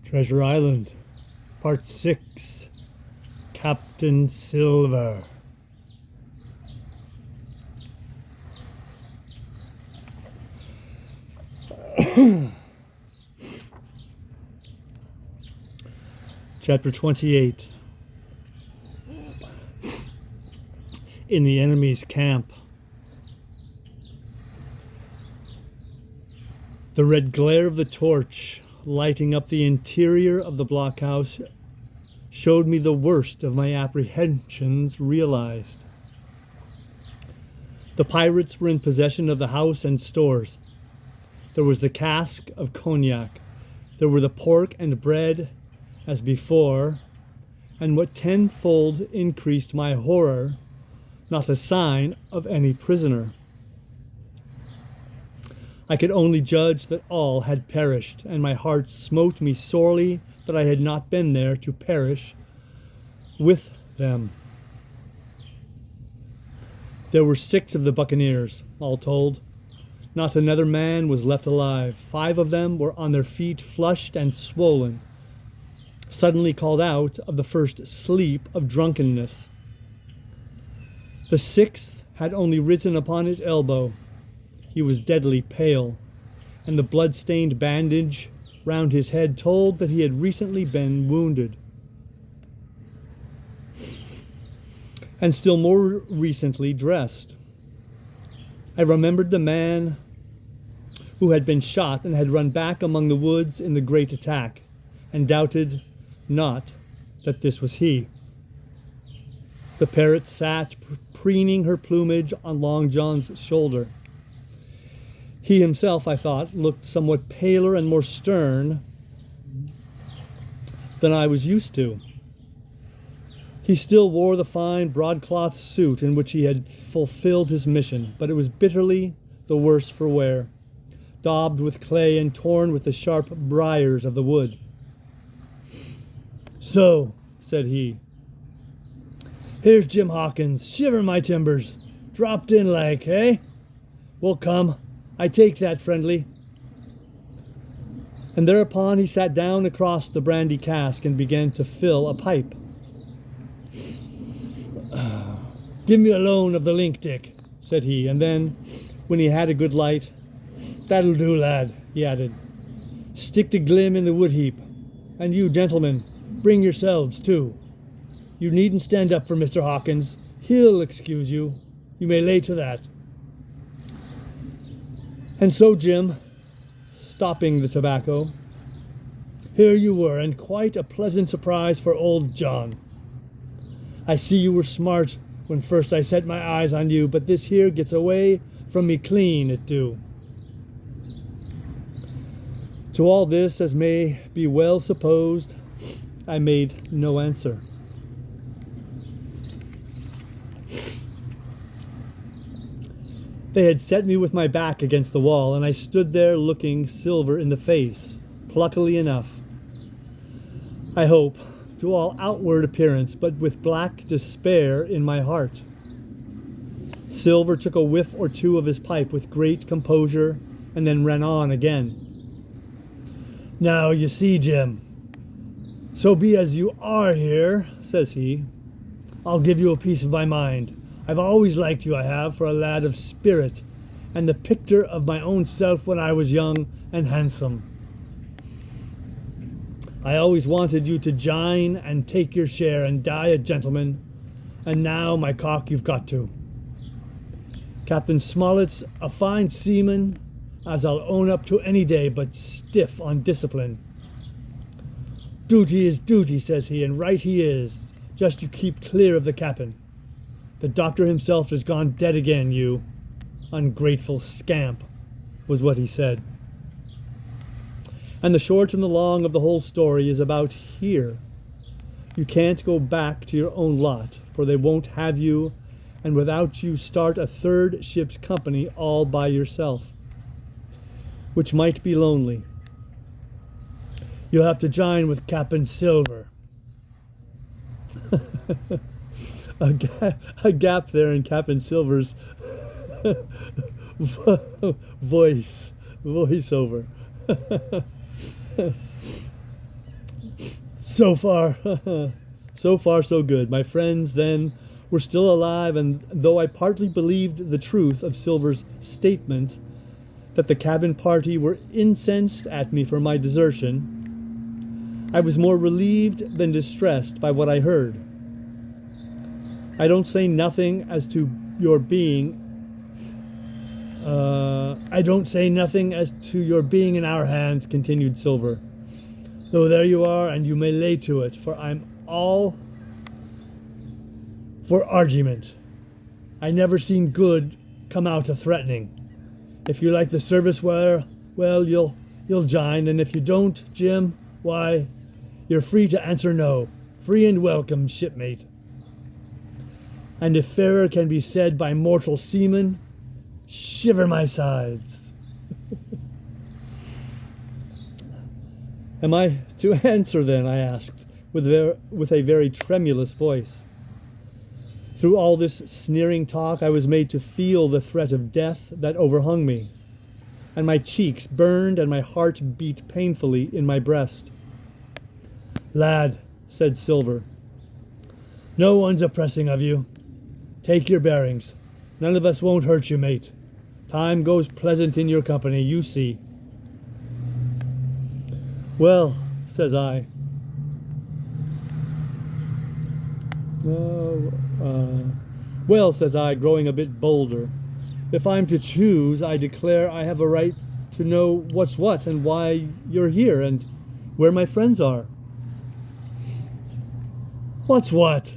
Treasure Island, Part 6, Captain Silver. Chapter 28. In the enemy's camp. The red glare of the torch lighting up the interior of the blockhouse showed me the worst of my apprehensions realized. The pirates were in possession of the house and stores. There was the cask of cognac. There were the pork and bread as before, and what tenfold increased my horror, not a sign of any prisoner. I could only judge that all had perished, and my heart smote me sorely that I had not been there to perish with them. There were 6 of the buccaneers, all told. Not another man was left alive. 5 of them were on their feet, flushed and swollen, suddenly called out of the first sleep of drunkenness. The 6th had only risen upon his elbow. He was deadly pale, and the blood-stained bandage round his head told that he had recently been wounded. And still more recently dressed. I remembered the man who had been shot and had run back among the woods in the great attack, and doubted not that this was he. The parrot sat preening her plumage on Long John's shoulder. He himself, I thought, looked somewhat paler and more stern than I was used to. He still wore the fine broadcloth suit in which he had fulfilled his mission, but it was bitterly the worse for wear, daubed with clay and torn with the sharp briars of the wood. "So," said he, "here's Jim Hawkins, shiver my timbers, dropped in like, eh? Well, come, I take that friendly." And thereupon he sat down across the brandy cask and began to fill a pipe. "Give me a loan of the link, Dick," said he, and then, when he had a good light, "That'll do, lad," he added. "Stick the glim in the wood heap, and you, gentlemen, bring yourselves too. You needn't stand up for Mr. Hawkins. He'll excuse you. You may lay to that." And so, Jim, stopping the tobacco, "here you were, and quite a pleasant surprise for old John. I see you were smart when first I set my eyes on you, but this here gets away from me clean, it do." To all this, as may be well supposed, I made no answer. They had set me with my back against the wall, and I stood there looking Silver in the face, pluckily enough, I hope, to all outward appearance, but with black despair in my heart. Silver took a whiff or two of his pipe with great composure, and then ran on again. "Now, you see, Jim, so be as you are here," says he. "I'll give you a piece of my mind. I've always liked you, I have, for a lad of spirit, and the picture of my own self when I was young and handsome. I always wanted you to jine and take your share and die a gentleman, and now, my cock, you've got to. Captain Smollett's a fine seaman, as I'll own up to any day, but stiff on discipline. Duty is duty, says he, and right he is. Just you keep clear of the captain. The doctor himself has gone dead again, you ungrateful scamp," was what he said. And the short and the long of the whole story is about here. You can't go back to your own lot, for they won't have you, and without you start a 3rd ship's company all by yourself, which might be lonely. You'll have to join with Captain Silver. A gap there in Captain Silver's voiceover. So far, so far so good. My friends then were still alive, and though I partly believed the truth of Silver's statement that the cabin party were incensed at me for my desertion, I was more relieved than distressed by what I heard. I don't say nothing as to your being in our hands, continued Silver. Though there you are, and you may lay to it, for I'm all for argument. I never seen good come out of threatening. If you like the service, well, you'll join, and if you don't, Jim, why, you're free to answer no. Free and welcome, shipmate. And if fairer can be said by mortal seaman, shiver my sides. Am I to answer then? I asked, with a very tremulous voice. Through all this sneering talk, I was made to feel the threat of death that overhung me, and my cheeks burned and my heart beat painfully in my breast. Lad, said Silver, no one's oppressing of you. Take your bearings. None of us won't hurt you, mate. Time goes pleasant in your company, you see. Well, says I. Well, says I, growing a bit bolder. If I'm to choose, I declare I have a right to know what's what and why you're here and where my friends are. What's what?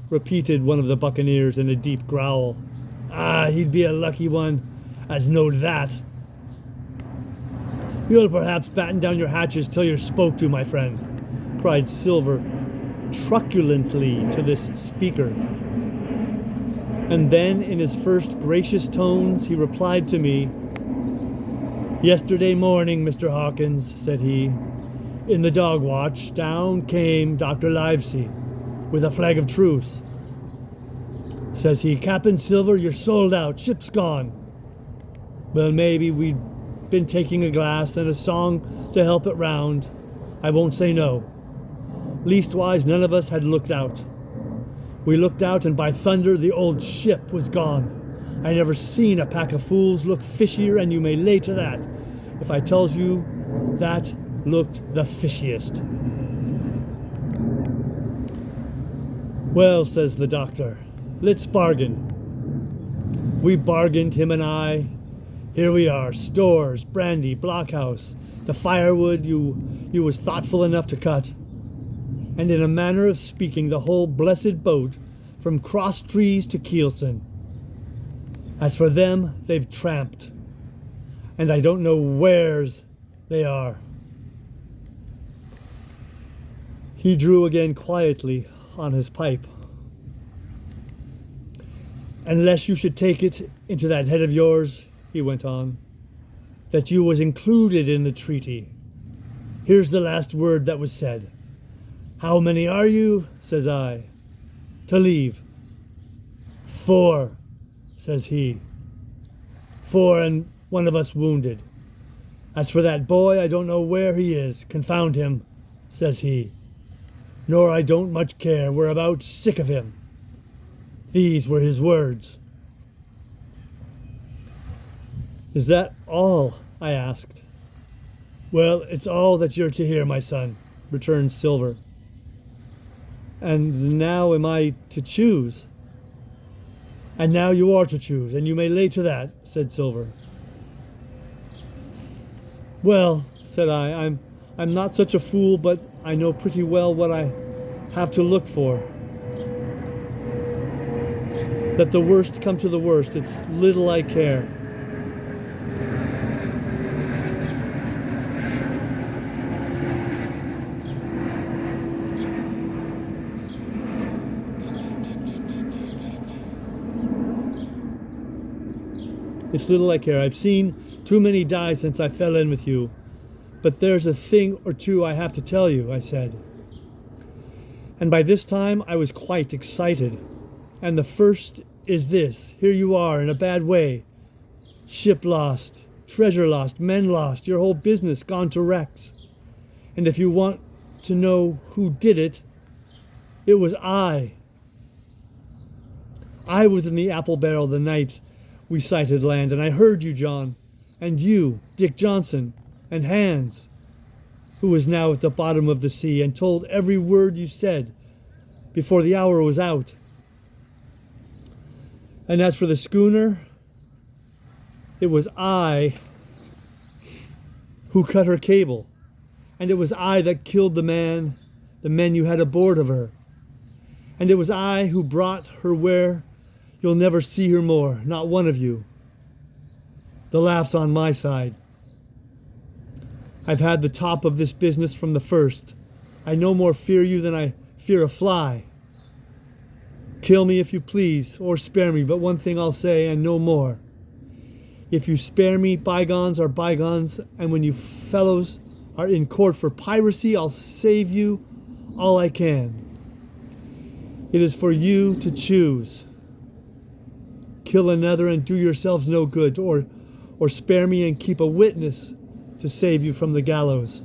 Repeated one of the buccaneers in a deep growl. Ah, he'd be a lucky one as knowed that. You'll perhaps batten down your hatches till you're spoke to, my friend, cried Silver truculently to this speaker. And then, in his first gracious tones, he replied to me. Yesterday morning, Mr. Hawkins, said he, in the dog watch, down came Dr. Livesey with a flag of truce. Says he, Captain Silver, you're sold out, ship's gone. Well, maybe we'd been taking a glass and a song to help it round. I won't say no. Leastwise, none of us had looked out. We looked out, and by thunder, the old ship was gone. I never seen a pack of fools look fishier, and you may lay to that, if I tells you that looked the fishiest. Well, says the doctor, let's bargain. We bargained, him and I. Here we are, stores, brandy, blockhouse, the firewood you was thoughtful enough to cut, and in a manner of speaking, the whole blessed boat from Cross Trees to Kielson. As for them, they've tramped, and I don't know where's they are. He drew again quietly on his pipe. Unless you should take it into that head of yours, he went on, that you was included in the treaty. Here's the last word that was said. How many are you, says I, to leave? 4, says he. 4 and one of us wounded. As for that boy, I don't know where he is, confound him, says he. Nor I don't much care, we're about sick of him. These were his words. Is that all? I asked. Well, it's all that you're to hear, my son, returned Silver. And now am I to choose? And now you are to choose, and you may lay to that, said Silver. Well, said I, I'm not such a fool, but I know pretty well what I have to look for. Let the worst come to the worst, it's little I care. It's little I care. I've seen too many die since I fell in with you. But there's a thing or two I have to tell you, I said. And by this time I was quite excited. And the first is this. Here you are in a bad way. Ship lost, treasure lost, men lost, your whole business gone to wrecks. And if you want to know who did it, it was I. I was in the apple barrel the night we sighted land, and I heard you, John, and you, Dick Johnson, and Hans, who is now at the bottom of the sea, and told every word you said before the hour was out. And as for the schooner, it was I who cut her cable, and it was I that killed the men you had aboard of her, and it was I who brought her where you'll never see her more, not one of you. The laugh's on my side. I've had the top of this business from the first. I no more fear you than I fear a fly. Kill me if you please, or spare me, but one thing I'll say, and no more. If you spare me, bygones are bygones, and when you fellows are in court for piracy, I'll save you all I can. It is for you to choose. Kill another and do yourselves no good, or spare me and keep a witness to save you from the gallows.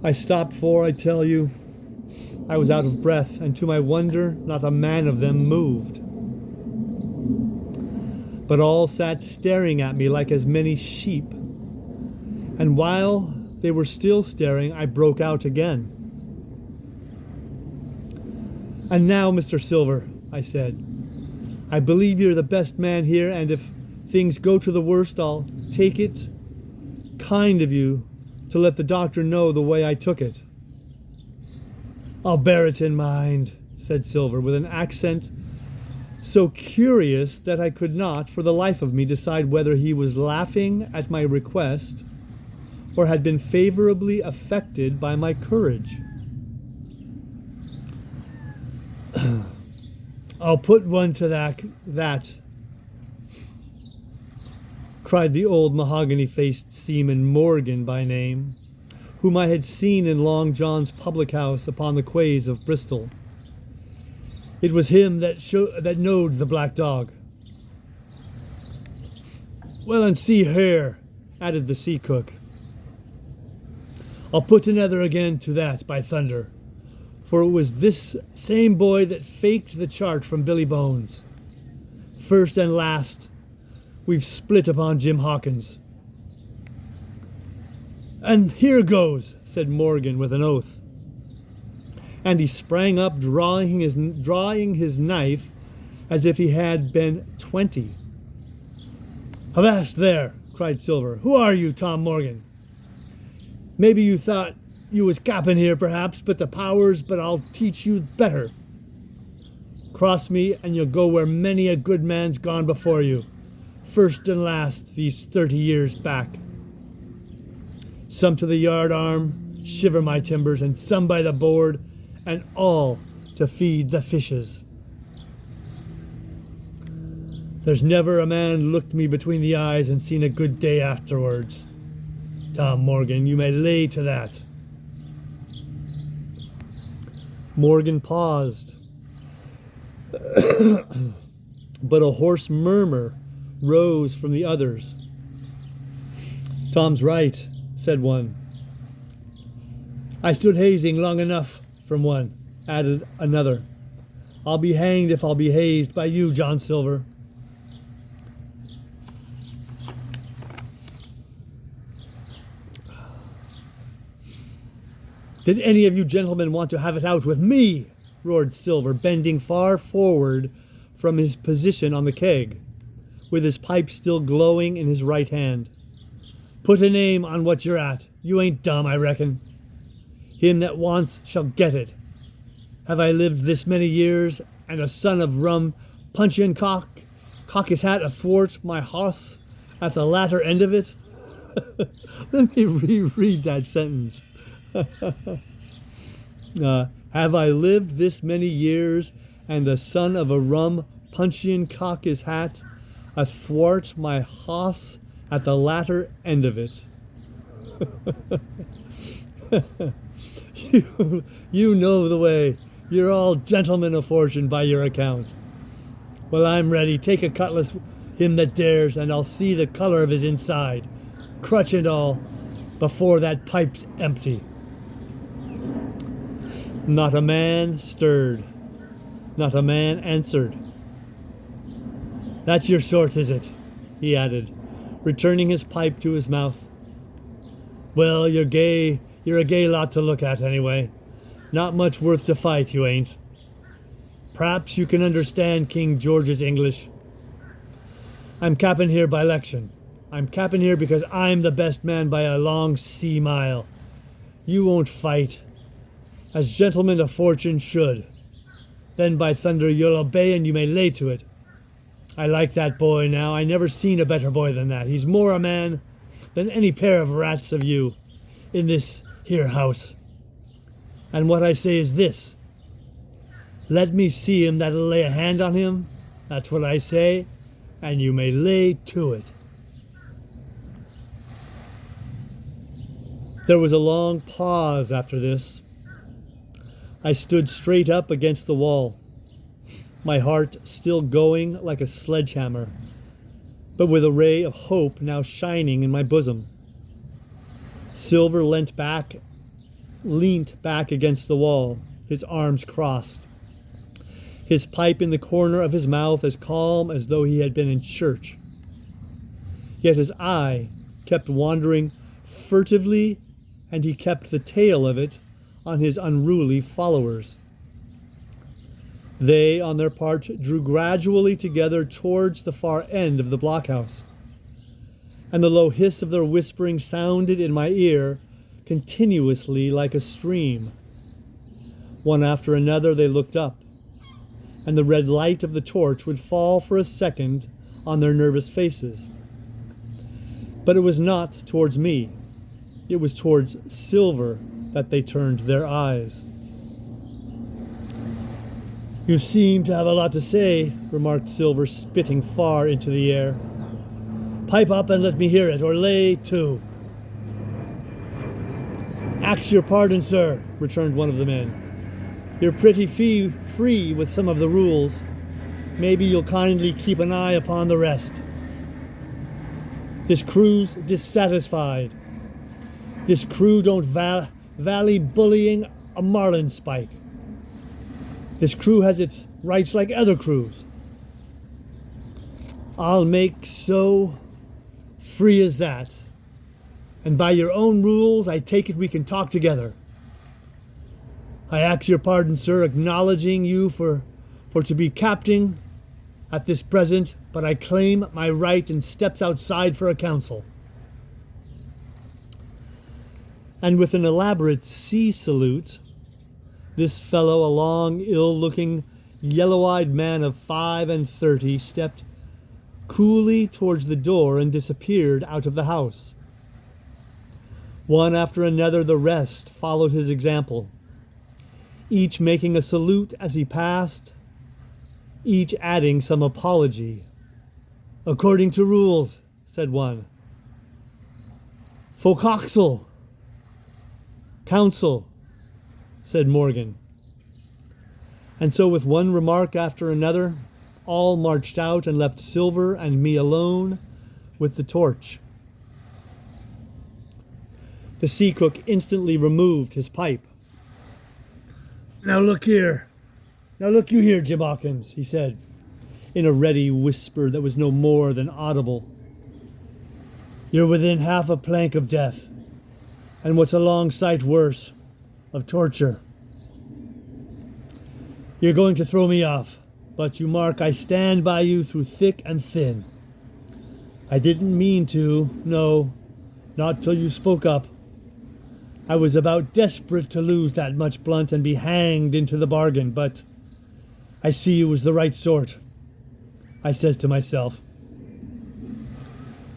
I stopped, for I tell you, I was out of breath, and to my wonder, not a man of them moved. But all sat staring at me like as many sheep. And while they were still staring, I broke out again. And now, Mr. Silver, I said, I believe you're the best man here, and if things go to the worst, I'll take it kind of you to let the doctor know the way I took it. I'll bear it in mind, said Silver, with an accent so curious that I could not, for the life of me, decide whether he was laughing at my request or had been favorably affected by my courage. I'll put one to that, cried the old mahogany-faced seaman Morgan by name, whom I had seen in Long John's public house upon the quays of Bristol. It was him that knowed the black dog. Well, and see here, added the sea cook, I'll put another again to that, by thunder, for it was this same boy that faked the chart from Billy Bones. First and last, we've split upon Jim Hawkins. And here goes, said Morgan with an oath. And he sprang up, drawing his knife as if he had been 20. Avast there, cried Silver. Who are you, Tom Morgan? Maybe you thought you was cap'n here, perhaps, but the powers, but I'll teach you better. Cross me, and you'll go where many a good man's gone before you, first and last, these 30 years back. Some to the yard arm, shiver my timbers, and some by the board, and all to feed the fishes. There's never a man looked me between the eyes and seen a good day afterwards. Tom Morgan, you may lay to that. Morgan paused, but a hoarse murmur rose from the others. Tom's right, said one. I stood hazing long enough, from one, added another. I'll be hanged if I'll be hazed by you, John Silver. Did any of you gentlemen want to have it out with me? Roared Silver, bending far forward from his position on the keg, with his pipe still glowing in his right hand. Put a name on what you're at. You ain't dumb, I reckon. Him that wants shall get it. Have I lived this many years, and a son of rum puncheon cock his hat athwart my hoss at the latter end of it? Let me reread that sentence. Have I lived this many years, and the son of a rum puncheon cock his hat athwart my hoss at the latter end of it? You know the way. You're all gentlemen of fortune by your account. Well, I'm ready. Take a cutlass, him that dares, and I'll see the color of his inside, crutch and all, before that pipe's empty. Not a man stirred. Not a man answered. That's your sort, is it? He added, returning his pipe to his mouth. Well, you're a gay lot to look at anyway. Not much worth to fight, you ain't. Perhaps you can understand King George's English. I'm capping here by election. I'm capping here because I'm the best man by a long sea mile. You won't fight, as gentlemen of fortune should. Then by thunder you'll obey and you may lay to it. I like that boy now. I never seen a better boy than that. He's more a man than any pair of rats of you in this here house. And what I say is this. Let me see him that'll lay a hand on him. That's what I say. And you may lay to it. There was a long pause after this. I stood straight up against the wall, my heart still going like a sledgehammer, but with a ray of hope now shining in my bosom. Silver leant back against the wall, his arms crossed, his pipe in the corner of his mouth as calm as though he had been in church. Yet his eye kept wandering furtively, and he kept the tail of it on his unruly followers. They, on their part, drew gradually together towards the far end of the blockhouse, and the low hiss of their whispering sounded in my ear continuously like a stream. One after another they looked up, and the red light of the torch would fall for a second on their nervous faces. But it was not towards me. It was towards Silver that they turned their eyes. You seem to have a lot to say, remarked Silver, spitting far into the air. Pipe up and let me hear it, or lay to. Ax your pardon, sir, returned one of the men. You're pretty free with some of the rules. Maybe you'll kindly keep an eye upon the rest. This crew's dissatisfied. This crew don't valley bullying a marlin spike. This crew has its rights like other crews. I'll make so free as that. And by your own rules, I take it we can talk together. I ask your pardon, sir, acknowledging you for to be captain at this present, but I claim my right and steps outside for a council. And with an elaborate sea salute, this fellow, a long, ill-looking, yellow-eyed man of 35, stepped coolly towards the door and disappeared out of the house. One after another the rest followed his example, each making a salute as he passed, each adding some apology. According to rules, said one. Forecastle. Council, said Morgan. And so with one remark after another, all marched out and left Silver and me alone with the torch. The sea cook instantly removed his pipe. Now look you here, Jim Hawkins, he said, in a ready whisper that was no more than audible. You're within half a plank of death, and what's a long sight worse, of torture. You're going to throw me off, but you mark I stand by you through thick and thin. I didn't mean to, no, not till you spoke up. I was about desperate to lose that much blunt and be hanged into the bargain, but I see you was the right sort, I says to myself.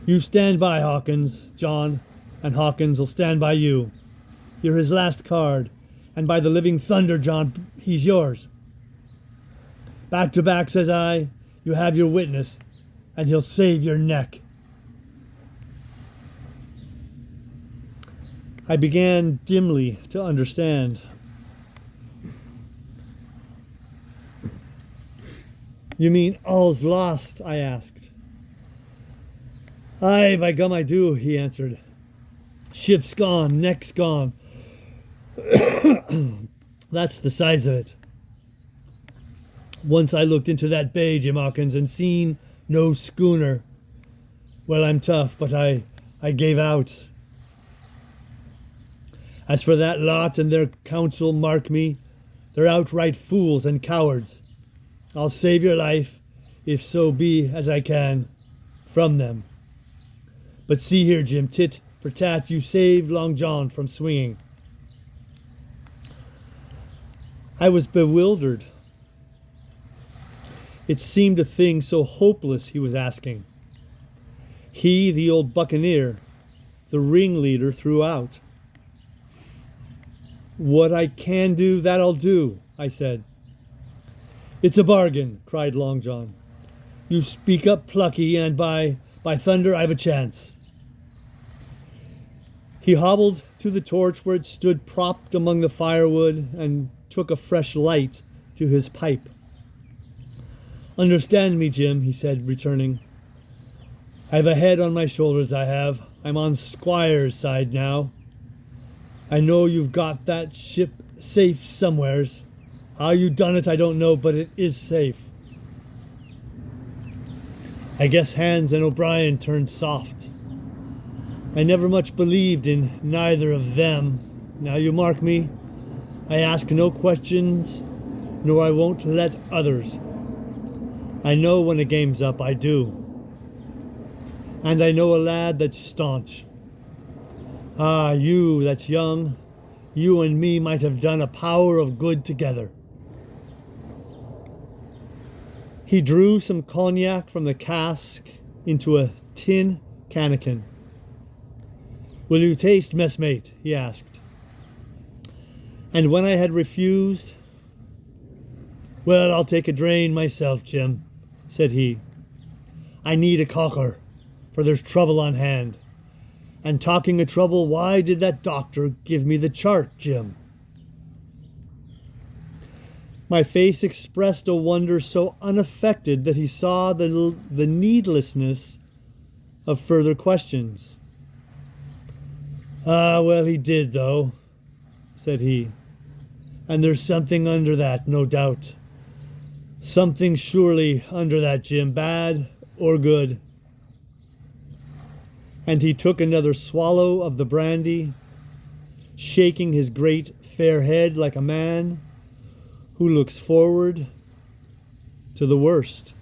You stand by Hawkins, John, and Hawkins will stand by you. You're his last card, and by the living thunder, John, he's yours. Back to back, says I, you have your witness, and he'll save your neck. I began dimly to understand. You mean all's lost? I asked. Aye, by gum I do, he answered. Ship's gone, neck's gone. That's the size of it. Once I looked into that bay, Jim Hawkins, and seen no schooner. Well, I'm tough, but I gave out. As for that lot and their counsel, mark me, they're outright fools and cowards. I'll save your life, if so be as I can, from them. But see here, Jim, tit for tat, you saved Long John from swinging. I was bewildered. It seemed a thing so hopeless he was asking. He, the old buccaneer, the ringleader throughout. What I can do, that I'll do, I said. It's a bargain, cried Long John. You speak up plucky, and by thunder I've a chance. He hobbled to the torch where it stood propped among the firewood and took a fresh light to his pipe. Understand me, Jim, he said, returning. I've a head on my shoulders, I have. I'm on Squire's side now. I know you've got that ship safe somewheres. How you done it, I don't know, but it is safe. I guess Hans and O'Brien turned soft. I never much believed in neither of them. Now you mark me, I ask no questions, nor I won't let others. I know when a game's up, I do. And I know a lad that's staunch. Ah, you that's young, you and me might have done a power of good together. He drew some cognac from the cask into a tin cannikin. Will you taste, messmate? He asked. And when I had refused, well, I'll take a drain myself, Jim, said he. I need a cocker, for there's trouble on hand. And talking of trouble, why did that doctor give me the chart, Jim? My face expressed a wonder so unaffected that he saw the needlessness of further questions. Ah, well, he did, though, said he. And there's something under that, no doubt. Something surely under that, Jim, bad or good. And he took another swallow of the brandy, shaking his great fair head like a man who looks forward to the worst.